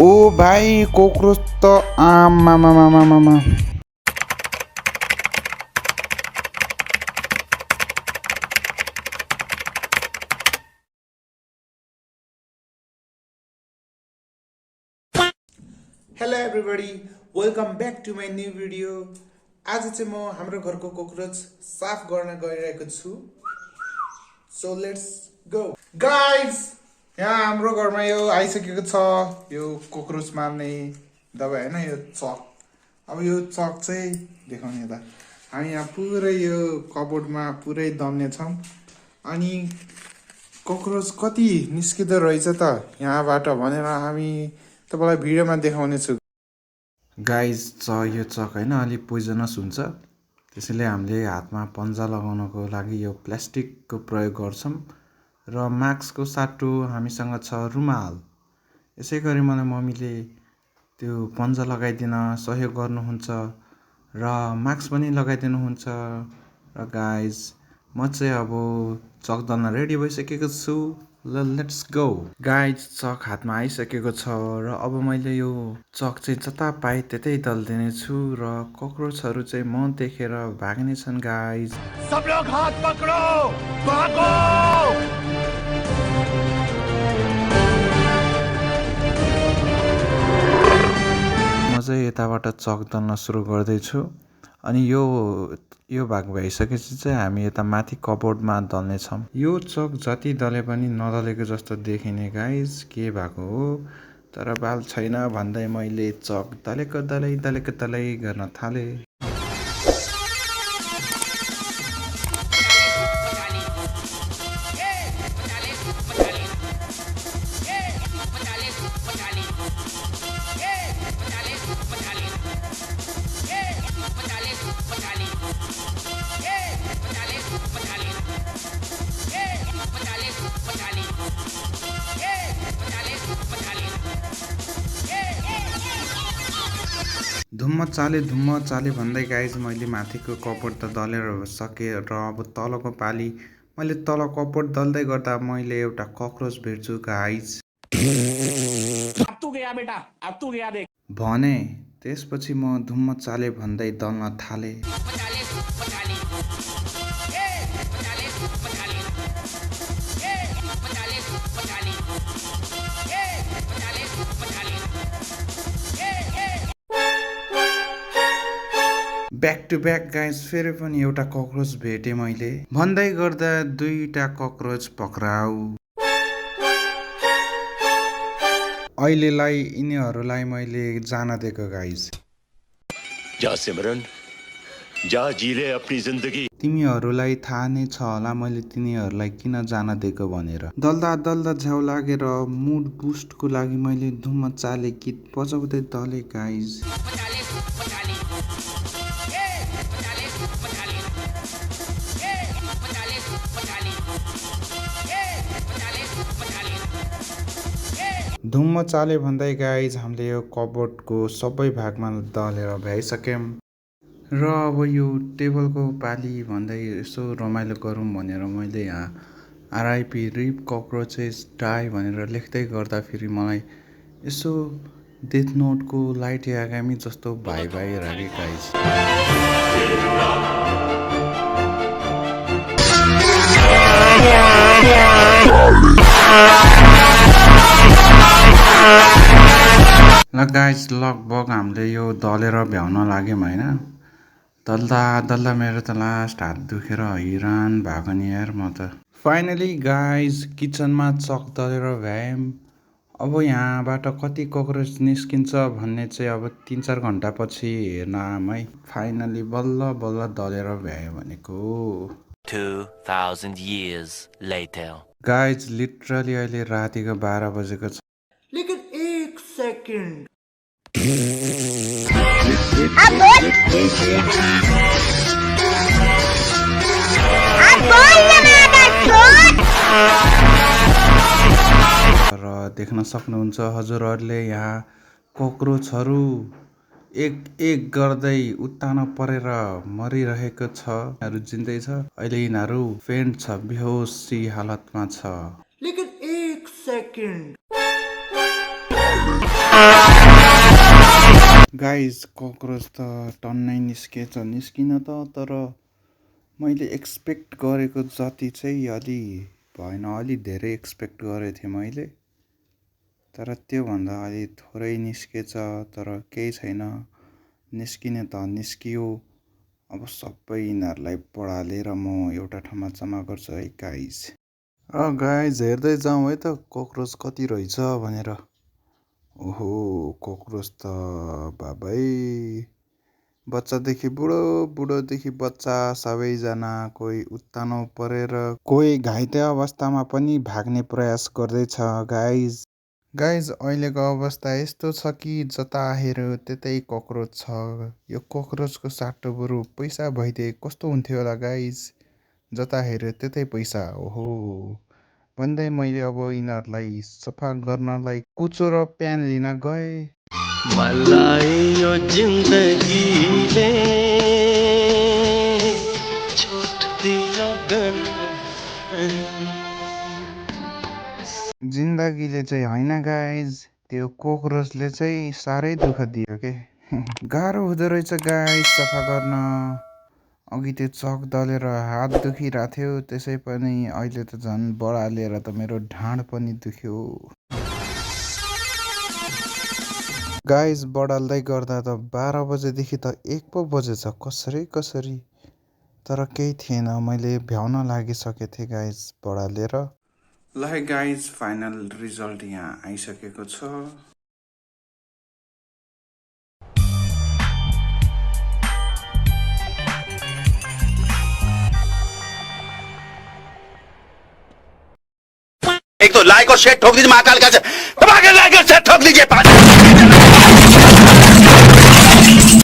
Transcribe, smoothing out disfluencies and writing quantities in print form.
ओ भाइ कोक्रोच त आमामामामामा। Hello everybody, welcome back to my new video. आज चाहिँ म हाम्रो घरको कोक्रोच साफ गर्न गइरहेको छु। So let's go guys. यहाँ हाम्रो घरमा यो आइसकेको छ, यो कोक्रोच मार्ने दबाई होइन, यो चक। अब यो चक चाहिँ देखाउने त हामी यहाँ पुरै यो कबोर्डमा पुरै दल्ने छौँ। अनि कोक्रोच कति निस्किँदो रहेछ त यहाँबाट भनेर हामी तपाईँलाई भिडियोमा देखाउने छु। गाइज यो चक होइन अलिक पोइजनस हुन्छ, त्यसैले हामीले हातमा पन्जा लगाउनको लागि यो प्लास्टिकको प्रयोग गर्छौँ र मास्कको साटो हामीसँग छ रुमाल। यसै गरी मलाई मम्मीले त्यो पन्जा लगाइदिन सहयोग गर्नुहुन्छ र मास्क पनि लगाइदिनुहुन्छ। र गाइज म चाहिँ अब चक दल्न रेडी भइसकेको छु। Let's go guys. चक हातमा आइसकेको छ र अब मैले यो चक चाहिँ जता पाएँ त्यतै दल्दिने छु र कक्रोचहरू चाहिँ म देखेर भाग्ने छन् गाइज। सब लोग हाथ पकड़ो, भागो! म चाहिँ यताबाट चक दल्न सुरु गर्दैछु। अनि यो भाग भइसकेपछि चाहिँ हामी यता माथि कबोर्डमा दल्नेछौँ। यो चक जति दले पनि नदलेको जस्तो देखिने गाइज, के भएको हो तर बाल छैन भन्दै मैले चक दलेको दलै गर्न थालेँ। धुम्म चाले भन्दै गाइज मैले माथिको कपड त दलेर सकेँ र अब तलको पाली मैले तल कपड दल्दै गर्दा मैले एउटा कक्रोच भेट्छु गाइज। भने त्यसपछि म धुम्म चाले भन्दै दल्न थालेँ। ब्याक टु ब्याक गाइज, फेरि पनि एउटा कक्रोच भेटेँ मैले। भन्दै गर्दा दुईटा कक्रोच पक्राउ। अहिलेलाई यिनीहरूलाई मैले जान दिएको गाइज। जा सिमरन, जा जीले अपनी जिंदगी। तिमीहरूलाई थाहा नै छ होला मैले तिनीहरूलाई किन जान दिएको भनेर। दल्दा झ्याउ लागेर मुड बुस्टको लागि मैले धुम्म चाले गीत बजाउँदै दलेँ गाइज। धुम्म चाले भन्दै गाइज हामीले यो कबोर्डको सबै भागमा दलेर भ्याइसक्यौँ र अब यो टेबलको पाली भन्दै यसो रमाइलो गरौँ भनेर मैले यहाँ आरआइपी रिप कक्रोचेस डाई भनेर लेख्दै गर्दा फेरि मलाई यसो डेथ नोटको लाइट यागामी जस्तो भाइ राखे गाइज। ल गाइज, लगभग हामीले यो दलेर भ्याउन लाग्यौँ होइन। दल्दा मेरो त लास्ट हात दुखेर हैरान भएको नि यार म त। फाइनली गाइज किचनमा चक दलेर भ्यायौँ। अब यहाँबाट कति कक्रोच निस्किन्छ भन्ने चाहिँ अब 3-4 घन्टा पछि हेर्न आऊँ है। फाइनली बल्ल दलेर भ्यायो भनेको। 2000 years later. गाइज लिटरली अहिले रातिको 12 बजेको छ। लेकिन एक सेकेन्ड, र देख्न सक्नुहुन्छ हजुरहरूले यहाँ कोक्रोचहरू एक गर्दै उत्तानो परेर मरिरहेको छ। यिनीहरू जिन्दै छ, अहिले यिनीहरू फेन्ट छ, बेहोसी हालतमा छ। लेकिन एक सेकेन्ड। गाइज ककरोच त टन्नै निस्केछ निस्किन त, तर मैले एक्सपेक्ट गरेको जति चाहिँ अलि भएन, अलि धेरै एक्सपेक्ट गरेको थिएँ मैले, तर त्योभन्दा अलि थोरै निस्केछ। तर केही छैन, निस्किने त निस्कियो। अब सबै यिनीहरूलाई पढालेर म एउटा ठाउँमा जम्मा गर्छु है गाइज। गाइज हेर्दै जाउँ है त ककरोच कति रहेछ भनेर। ओहो ककरोच त बाबै, बच्चादेखि बुढो, बुढोदेखि बच्चा सबैजना कोही उत्तानो परेर, कोही घाइते अवस्थामा पनि भाग्ने प्रयास गर्दैछ गाइज। गाइज अहिलेको अवस्था यस्तो छ कि जता हेऱ्यो त्यतै ककरोच छ। यो ककरोचको साटो बरु पैसा भइदिए कस्तो हुन्थ्यो होला गाइज। जता हेऱ्यो त्यतै पैसा। ओहो भन्दै मैले अब यिनीहरूलाई सफा गर्नलाई कुचो र प्यान लिन गएँ। मलाई यो जिन्दगीले छुट्टी लगन जिन्दगीले चाहिँ होइन गाइज, त्यो कोक्रोचले चाहिँ साह्रै दुःख दियो के। गाह्रो हुँदो रहेछ गाइज सफा गर्न। अघि त्यो चक दलेर हात दुखिरहेको थियो, त्यसै पनि अहिले त झन् बढालेर त मेरो ढाड पनि दुख्यो। गाइज बढाल्दै गर्दा त 12 बजेदेखि त 1 पो बजेछ कसरी। तर केही थिएन, मैले भ्याउन लागिसकेको थिएँ गाइज बढालेर। ल है गाइज फाइनल रिजल्ट यहाँ आइसकेको छ। एक तो लाइक और शेयर ठोक दीजिए महाकाल का से दबा के लाइक और शेयर ठोक दीजिए।